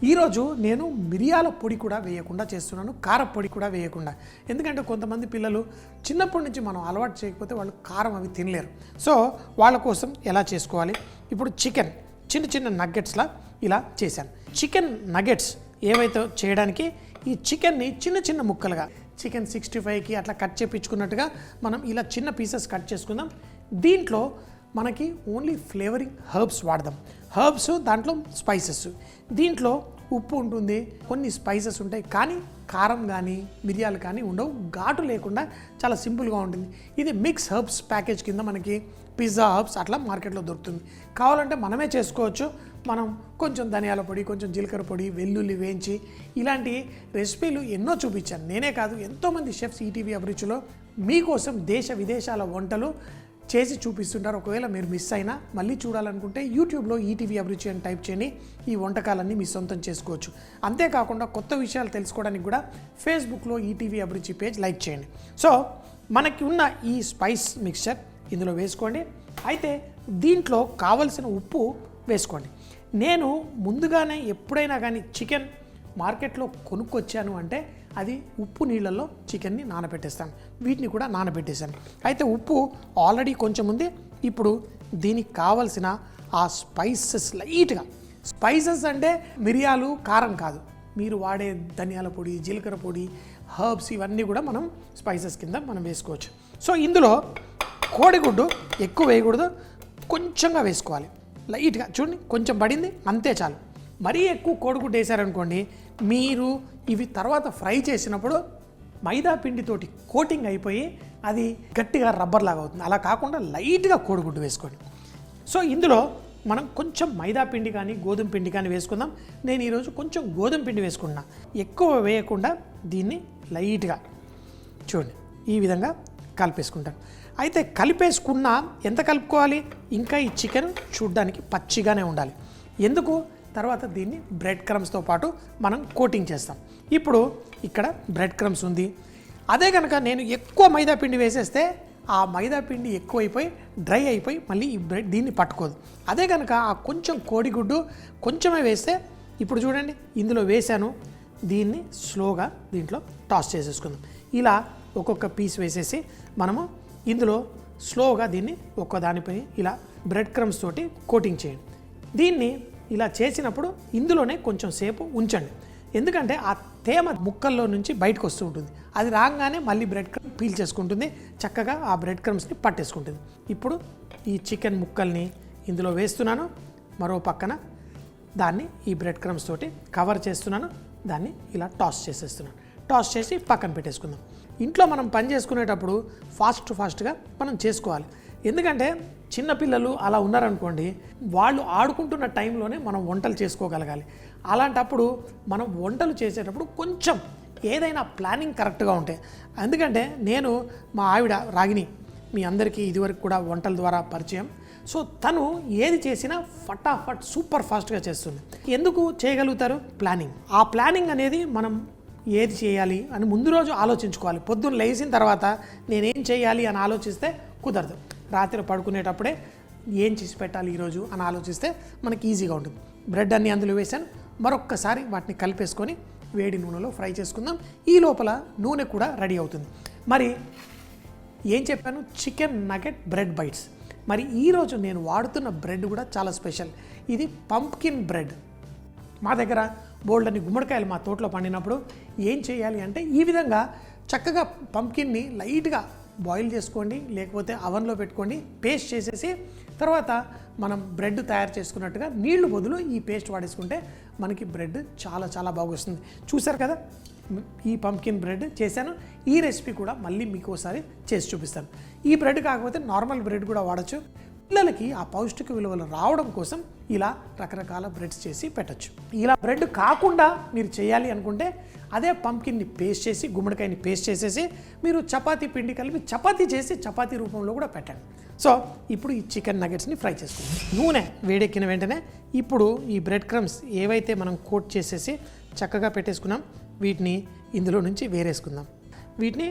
ఈరోజు నేను మిరియాల పొడి కూడా వేయకుండా చేస్తున్నాను, కారపొడి కూడా వేయకుండా. ఎందుకంటే కొంతమంది పిల్లలు చిన్నప్పటి నుంచి మనం అలవాటు చేయకపోతే వాళ్ళు కారం అవి తినలేరు. సో వాళ్ళ కోసం ఎలా చేసుకోవాలి, ఇప్పుడు చికెన్ చిన్న చిన్న నగ్గెట్స్లా ఇలా చేశాను. చికెన్ నగ్గెట్స్ ఏవైతే చేయడానికి ఈ చికెన్ని చిన్న చిన్న ముక్కలుగా చికెన్ 65కి అట్లా కట్ చేయించుకున్నట్టుగా మనం ఇలా చిన్న పీసెస్ కట్ చేసుకుందాం. దీంట్లో మనకి ఓన్లీ ఫ్లేవరింగ్ హర్బ్స్ వాడదాం. హర్బ్స్ దాంట్లో స్పైసెస్, దీంట్లో ఉప్పు ఉంటుంది, కొన్ని స్పైసెస్ ఉంటాయి, కానీ కారం కానీ మిరియాలు కానీ ఉండవు. ఘాటు లేకుండా చాలా సింపుల్గా ఉంటుంది. ఇది మిక్స్ హర్బ్స్ ప్యాకేజ్ కింద మనకి పిజ్జా హర్బ్స్ అట్లా మార్కెట్లో దొరుకుతుంది. కావాలంటే మనమే చేసుకోవచ్చు. మనం కొంచెం ధనియాల పొడి, కొంచెం జీలకర్ర పొడి, వెల్లుల్లి వేయించి ఇలాంటి రెసిపీలు ఎన్నో చూపించాను. నేనే కాదు, ఎంతోమంది షెఫ్స్ ఈటీవీ అభిరుచిలో మీకోసం దేశ విదేశాల వంటలు చేసి చూపిస్తుంటారు. ఒకవేళ మీరు మిస్ అయినా మళ్ళీ చూడాలనుకుంటే యూట్యూబ్లో ఈటీవీ అభిరుచి అని టైప్ చేయండి, ఈ వంటకాలన్నీ మీ సొంతం చేసుకోవచ్చు. అంతేకాకుండా కొత్త విషయాలు తెలుసుకోవడానికి కూడా ఫేస్బుక్లో ఈటీవీ అభిరుచి పేజ్ లైక్ చేయండి. సో మనకి ఉన్న ఈ స్పైస్ మిక్చర్ ఇందులో వేసుకోండి. అయితే దీంట్లో కావలసిన ఉప్పు వేసుకోండి. నేను ముందుగానే ఎప్పుడైనా కానీ చికెన్ మార్కెట్లో కొనుక్కొచ్చాను అంటే అది ఉప్పు నీళ్ళల్లో చికెన్ని నానబెట్టేస్తాను. వీటిని కూడా నానబెట్టేశాను. అయితే ఉప్పు ఆల్రెడీ కొంచెం ఉంది. ఇప్పుడు దీనికి కావలసిన ఆ స్పైసెస్ లైట్గా, స్పైసెస్ అంటే మిరియాలు కారం కాదు, మీరు వాడే ధనియాల పొడి, జీలకర్ర పొడి, హర్బ్స్ ఇవన్నీ కూడా మనం స్పైసెస్ కింద మనం వేసుకోవచ్చు. సో ఇందులో కోడిగుడ్డు ఎక్కువ వేయకూడదు, కొంచెంగా వేసుకోవాలి. లైట్గా చూడండి, కొంచెం పడింది అంతే చాలు. మరీ ఎక్కువ కోడిగుడ్డు వేసారనుకోండి, మీరు ఇవి తర్వాత ఫ్రై చేసినప్పుడు మైదా పిండితోటి కోటింగ్ అయిపోయి అది గట్టిగా రబ్బర్ లాగా అవుతుంది. అలా కాకుండా లైట్గా కోడిగుడ్డు వేసుకోండి. సో ఇందులో మనం కొంచెం మైదా పిండి కానీ గోధుమ పిండి కానీ వేసుకుందాం. నేను ఈరోజు కొంచెం గోధుమ పిండి వేసుకున్నా. ఎక్కువ వేయకుండా దీన్ని లైట్గా చూడండి ఈ విధంగా కలిపేసుకుంటాను. అయితే కలిపేసుకున్నా ఎంత కలుపుకోవాలి, ఇంకా ఈ చికెన్ చూడ్డానికి పచ్చిగానే ఉండాలి. ఎందుకు, తర్వాత దీన్ని బ్రెడ్ క్రమ్స్తో పాటు మనం కోటింగ్ చేస్తాం. ఇప్పుడు ఇక్కడ బ్రెడ్ క్రమ్స్ ఉంది. అదే కనుక నేను ఎక్కువ మైదా పిండి వేసేస్తే ఆ మైదా పిండి ఎక్కువైపోయి డ్రై అయిపోయి మళ్ళీ ఈ బ్రెడ్ దీన్ని పట్టుకోదు. అదే కనుక ఆ కొంచెం కోడిగుడ్డు కొంచెమే వేస్తే, ఇప్పుడు చూడండి ఇందులో వేసాను, దీన్ని స్లోగా దీంట్లో టాస్ చేసేసుకుందాం. ఇలా ఒక్కొక్క పీస్ వేసేసి మనము ఇందులో స్లోగా దీన్ని ఒక్కదానిపై ఇలా బ్రెడ్ క్రమ్స్ తోటి కోటింగ్ చేయండి. దీన్ని ఇలా చేసినప్పుడు ఇందులోనే కొంచెం సేపు ఉంచండి. ఎందుకంటే ఆ తేమ ముక్కల్లో నుంచి బయటకు వస్తూ ఉంటుంది. అది రాగానే మళ్ళీ బ్రెడ్ క్రమ్ పీల్ చేసుకుంటుంది, చక్కగా ఆ బ్రెడ్ క్రమ్స్ని పట్టేసుకుంటుంది. ఇప్పుడు ఈ చికెన్ ముక్కల్ని ఇందులో వేస్తున్నాను. మరో పక్కన దాన్ని ఈ బ్రెడ్ క్రమ్స్ తోటి కవర్ చేస్తున్నాను. దాన్ని ఇలా టాస్ చేసేస్తున్నాను. టాస్ చేసి పక్కన పెట్టేసుకుందాం. ఇంట్లో మనం పని చేసుకునేటప్పుడు ఫాస్ట్గా మనం చేసుకోవాలి. ఎందుకంటే చిన్నపిల్లలు అలా ఉన్నారనుకోండి, వాళ్ళు ఆడుకుంటున్న టైంలోనే మనం వంటలు చేసుకోగలగాలి. అలాంటప్పుడు మనం వంటలు చేసేటప్పుడు కొంచెం ఏదైనా ప్లానింగ్ కరెక్ట్గా ఉంటాయి. ఎందుకంటే నేను మా ఆవిడ రాగిని, మీ అందరికీ ఇదివరకు కూడా వంటల ద్వారా పరిచయం. సో తను ఏది చేసినా ఫటాఫట్ సూపర్ ఫాస్ట్గా చేస్తుంది. ఎందుకు చేయగలుగుతారు, ప్లానింగ్. ఆ ప్లానింగ్ అనేది మనం ఏది చేయాలి అని ముందు రోజు ఆలోచించుకోవాలి. పొద్దున్న లేచిన తర్వాత నేనేం చేయాలి అని ఆలోచిస్తే కుదరదు. రాత్రి పడుకునేటప్పుడే ఏం చేసి పెట్టాలి ఈరోజు అని ఆలోచిస్తే మనకి ఈజీగా ఉంటుంది. బ్రెడ్ అన్ని అందులో వేసాను. మరొక్కసారి వాటిని కలిపేసుకొని వేడి నూనెలో ఫ్రై చేసుకుందాం. ఈ లోపల నూనె కూడా రెడీ అవుతుంది. మరి ఏం చెప్పాను, చికెన్ నగెట్ బ్రెడ్ బైట్స్. మరి ఈరోజు నేను వాడుతున్న బ్రెడ్ కూడా చాలా స్పెషల్. ఇది పంప్కిన్ బ్రెడ్. మా దగ్గర బోల్డ్ అని గుమ్మడికాయలు మా తోటలో పండినప్పుడు ఏం చేయాలి అంటే ఈ విధంగా చక్కగా పంప్కిన్ని లైట్గా బాయిల్ చేసుకోండి, లేకపోతే అవన్లో పెట్టుకోండి, పేస్ట్ చేసేసి తర్వాత మనం బ్రెడ్ తయారు చేసుకున్నట్టుగా నీళ్లు బదులు ఈ పేస్ట్ వాడేసుకుంటే మనకి బ్రెడ్ చాలా చాలా బాగా వస్తుంది. చూసారు కదా, ఈ పంప్కిన్ బ్రెడ్ చేశాను. ఈ రెసిపీ కూడా మళ్ళీ మీకు ఒకసారి చేసి చూపిస్తాను. ఈ బ్రెడ్ కాకపోతే నార్మల్ బ్రెడ్ కూడా వాడచ్చు. పిల్లలకి ఆ పౌష్టిక విలువలు రావడం కోసం ఇలా రకరకాల బ్రెడ్స్ చేసి పెట్టచ్చు. ఇలా బ్రెడ్ కాకుండా మీరు చేయాలి అనుకుంటే అదే పంప్కిన్ని పేస్ట్ చేసి, గుమ్మడికాయని పేస్ట్ చేసేసి మీరు చపాతీ పిండి కలిపి చపాతీ చేసి చపాతీ రూపంలో కూడా పెట్టండి. సో ఇప్పుడు ఈ చికెన్ నగెట్స్ని ఫ్రై చేసుకుందాం. నూనె వేడెక్కిన వెంటనే ఇప్పుడు ఈ బ్రెడ్ క్రమ్స్ ఏవైతే మనం కోట్ చేసేసి చక్కగా పెట్టేసుకున్నాం, వీటిని ఇందులో నుంచి వేరేసుకుందాం. వీటిని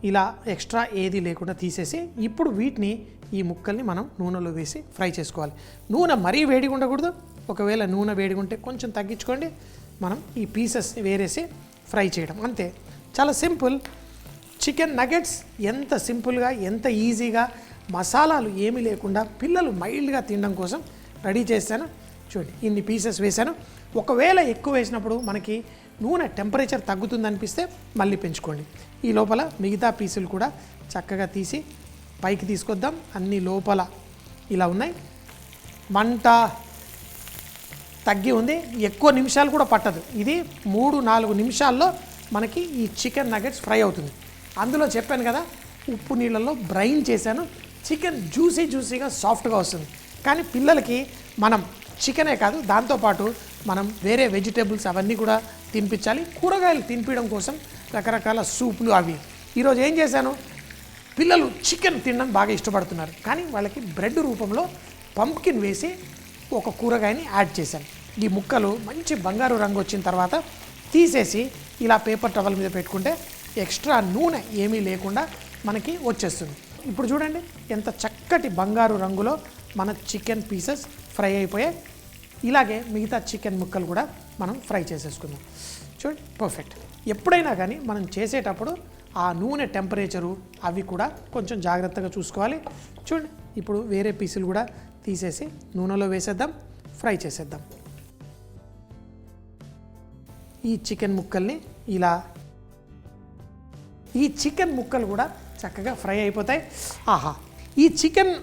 ఇలా ఎక్స్ట్రా ఏది లేకుండా తీసేసి ఇప్పుడు వీటిని ఈ ముక్కల్ని మనం నూనెలో వేసి ఫ్రై చేసుకోవాలి. నూనె మరీ వేడిగా ఉండకూడదు, ఒకవేళ నూనె వేడిగా ఉంటే కొంచెం తగ్గించుకోండి. మనం ఈ పీసెస్ వేరేసి ఫ్రై చేయడం అంతే. చాలా సింపుల్. చికెన్ నగెట్స్ ఎంత సింపుల్గా, ఎంత ఈజీగా, మసాలాలు ఏమీ లేకుండా పిల్లలు మైల్డ్గా తినడం కోసం రెడీ చేశాను. చూడండి, ఇన్ని పీసెస్ వేశాను. ఒకవేళ ఎక్కువ వేసినప్పుడు మనకి నూనె టెంపరేచర్ తగ్గుతుంది అనిపిస్తే మళ్ళీ పెంచుకోండి. ఈ లోపల మిగతా పీసులు కూడా చక్కగా తీసి పైకి తీసుకొద్దాం. అన్ని లోపల ఇలా ఉన్నాయి. మంట తగ్గి ఉంది. ఎక్కువ నిమిషాలు కూడా పట్టదు. ఇది 3-4 నిమిషాల్లో మనకి ఈ చికెన్ నగెట్స్ ఫ్రై అవుతుంది. అందులో చెప్పాను కదా, ఉప్పు నీళ్ళల్లో బ్రైన్ చేశాను. చికెన్ జ్యూసీగా సాఫ్ట్గా వస్తుంది. కానీ పిల్లలకి మనం చికెనే కాదు, దాంతోపాటు మనం వేరే వెజిటేబుల్స్ అవన్నీ కూడా తినిపించాలి. కూరగాయలు తినిపించడం కోసం రకరకాల సూపులు అవి. ఈరోజు ఏం చేశాను, పిల్లలు చికెన్ తినడం బాగా ఇష్టపడుతున్నారు, కానీ వాళ్ళకి బ్రెడ్ రూపంలో పంప్కిన్ వేసి ఒక కూరగాయని యాడ్ చేశాను. ఈ ముక్కలు మంచి బంగారు రంగు వచ్చిన తర్వాత తీసేసి ఇలా పేపర్ టవల్ మీద పెట్టుకుంటే ఎక్స్ట్రా నూనె ఏమీ లేకుండా మనకి వచ్చేస్తుంది. ఇప్పుడు చూడండి ఎంత చక్కటి బంగారు రంగులో మన చికెన్ పీసెస్ ఫ్రై అయిపోయాయి. ఇలాగే మిగతా చికెన్ ముక్కలు కూడా మనం ఫ్రై చేసేసుకుందాం. చూడండి, పర్ఫెక్ట్. ఎప్పుడైనా కానీ మనం చేసేటప్పుడు ఆ నూనె టెంపరేచరు అవి కూడా కొంచెం జాగ్రత్తగా చూసుకోవాలి. చూడండి, ఇప్పుడు వేరే పీసులు కూడా తీసేసి నూనెలో వేసేద్దాం, ఫ్రై చేసేద్దాం. ఈ చికెన్ ముక్కల్ని ఇలా, ఈ చికెన్ ముక్కలు కూడా చక్కగా ఫ్రై అయిపోతాయి. ఆహా, ఈ చికెన్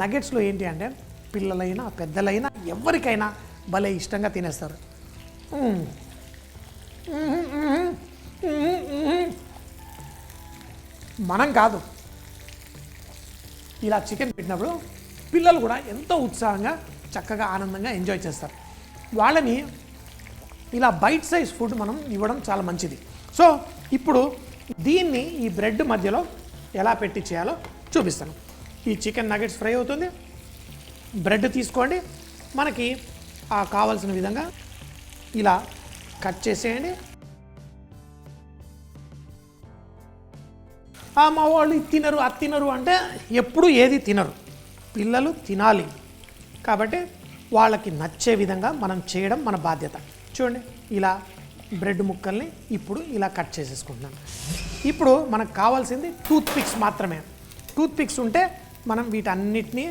నగెట్స్లో ఏంటి అంటే పిల్లలైనా పెద్దలైనా ఎవరికైనా భలే ఇష్టంగా తినేస్తారు. మనం కాదు, ఇలా చికెన్ పెట్టినప్పుడు పిల్లలు కూడా ఎంతో ఉత్సాహంగా చక్కగా ఆనందంగా ఎంజాయ్ చేస్తారు. వాళ్ళని ఇలా బైట్ సైజ్ ఫుడ్ మనం ఇవ్వడం చాలా మంచిది. సో ఇప్పుడు దీన్ని ఈ బ్రెడ్ మధ్యలో ఎలా పెట్టి చేయాలో చూపిస్తాను. ఈ చికెన్ నగెట్స్ ఫ్రై అవుతుంది. బ్రెడ్ తీసుకోండి, మనకి కావాల్సిన విధంగా ఇలా కట్ చేసేయండి. మా వాళ్ళు ఇది తినరు అది తినరు అంటే ఎప్పుడు ఏది తినరు. పిల్లలు తినాలి కాబట్టి వాళ్ళకి నచ్చే విధంగా మనం చేయడం మన బాధ్యత. చూడండి, ఇలా బ్రెడ్ ముక్కల్ని ఇప్పుడు ఇలా కట్ చేసేసుకుంటున్నాను. ఇప్పుడు మనకు కావాల్సింది టూత్ పిక్స్ మాత్రమే. టూత్ పిక్స్ ఉంటే మనం వీటన్నిటినీ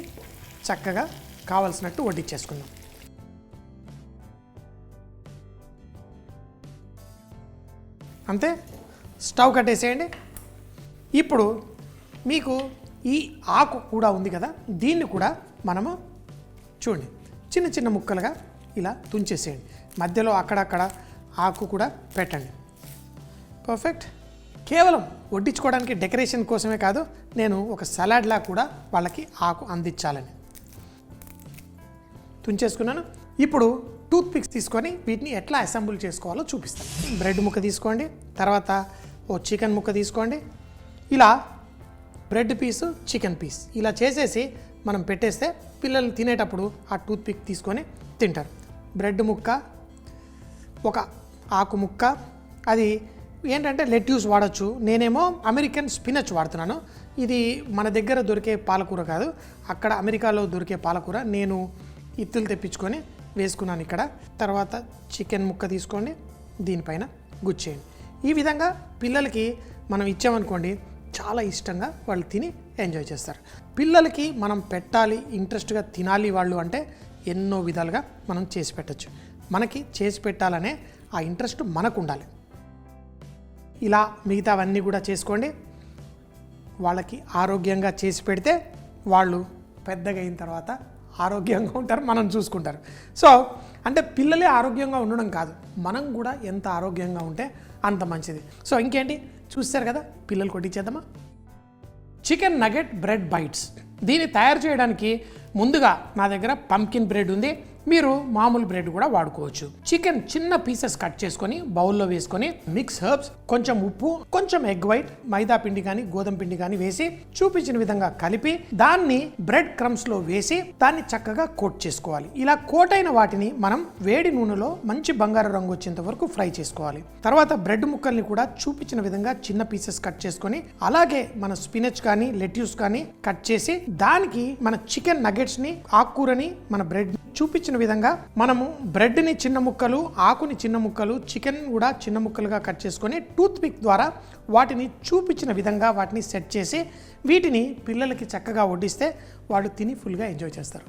చక్కగా కావాల్సినట్టు వడ్డించేసుకుందాం. అంతే, స్టవ్ కట్టేసేయండి. ఇప్పుడు మీకు ఈ ఆకు కూడా ఉంది కదా, దీన్ని కూడా మనము చూడండి చిన్న చిన్న ముక్కలుగా ఇలా తుంచేసేయండి. మధ్యలో అక్కడక్కడ ఆకు కూడా పెట్టండి. పర్ఫెక్ట్. కేవలం వడ్డించుకోవడానికి డెకరేషన్ కోసమే కాదు, నేను ఒక సలాడ్లా కూడా వాళ్ళకి ఆకు అందించాలని తుంచేసుకున్నాను. ఇప్పుడు టూత్ పిక్స్ తీసుకొని వీటిని ఎట్లా అసెంబుల్ చేసుకోవాలో చూపిస్తాను. బ్రెడ్ ముక్క తీసుకోండి, తర్వాత ఓ చికెన్ ముక్క తీసుకోండి. ఇలా బ్రెడ్ పీసు చికెన్ పీస్ ఇలా చేసేసి మనం పెట్టేస్తే పిల్లలు తినేటప్పుడు ఆ టూత్ పిక్ తీసుకొని తింటారు. బ్రెడ్ ముక్క, ఒక ఆకు ముక్క, అది ఏంటంటే లెట్యూస్ వాడచ్చు. నేనేమో అమెరికన్ స్పినచ్ వాడుతున్నాను. ఇది మన దగ్గర దొరికే పాలకూర కాదు, అక్కడ అమెరికాలో దొరికే పాలకూర. నేను ఇత్తులు తెప్పించుకొని వేసుకున్నాను ఇక్కడ. తర్వాత చికెన్ ముక్క తీసుకోండి, దీనిపైన గుచ్చేయండి. ఈ విధంగా పిల్లలకి మనం ఇచ్చామనుకోండి చాలా ఇష్టంగా వాళ్ళు తిని ఎంజాయ్ చేస్తారు. పిల్లలకి మనం పెట్టాలి, ఇంట్రెస్ట్గా తినాలి వాళ్ళు అంటే ఎన్నో విధాలుగా మనం చేసి పెట్టచ్చు. మనకి చేసి పెట్టాలనే ఆ ఇంట్రెస్ట్ మనకు ఉండాలి. ఇలా మిగతావన్నీ కూడా చేసుకోండి. వాళ్ళకి ఆరోగ్యంగా చేసి పెడితే వాళ్ళు పెద్దగా అయిన తర్వాత ఆరోగ్యంగా ఉంటారు, మనం చూసుకుంటారు. సో అంటే పిల్లలే ఆరోగ్యంగా ఉండడం కాదు, మనం కూడా ఎంత ఆరోగ్యంగా ఉంటే అంత మంచిది. సో ఇంకేంటి, చూస్తారు కదా, పిల్లలు కొట్టించేద్దామా. Chicken nugget bread bites. దీన్ని తయారు చేయడానికి ముందుగా నా దగ్గర పంప్కిన్ బ్రెడ్ ఉంది, మీరు మామూలు బ్రెడ్ కూడా వాడుకోవచ్చు. చికెన్ చిన్న పీసెస్ కట్ చేసుకొని బౌల్లో వేసుకొని మిక్స్ హెర్బ్స్, కొంచెం ఉప్పు, కొంచెం ఎగ్ వైట్, మైదా పిండి కానీ గోధుమ పిండి కానీ వేసి చూపించిన విధంగా కలిపి దాన్ని బ్రెడ్ క్రమ్స్ లో వేసి దాన్ని చక్కగా కోట్ చేసుకోవాలి. ఇలా కోట్ అయిన వాటిని మనం వేడి నూనెలో మంచి బంగారు రంగు వచ్చేంత వరకు ఫ్రై చేసుకోవాలి. తర్వాత బ్రెడ్ ముక్కల్ని కూడా చూపించిన విధంగా చిన్న పీసెస్ కట్ చేసుకొని అలాగే మన స్పినచ్ కానీ లెట్యూస్ కానీ కట్ చేసి దానికి మన చికెన్ నగెట్స్ ని, ఆకుకూరని, మన బ్రెడ్ చూపించిన విధంగా మనము బ్రెడ్ని చిన్న ముక్కలు, ఆకుని చిన్న ముక్కలు, చికెన్ కూడా చిన్న ముక్కలుగా కట్ చేసుకొని టూత్ పిక్ ద్వారా వాటిని చూపించిన విధంగా వాటిని సెట్ చేసి వీటిని పిల్లలకి చక్కగా వడ్డిస్తే వాళ్ళు తిని ఫుల్గా ఎంజాయ్ చేస్తారు.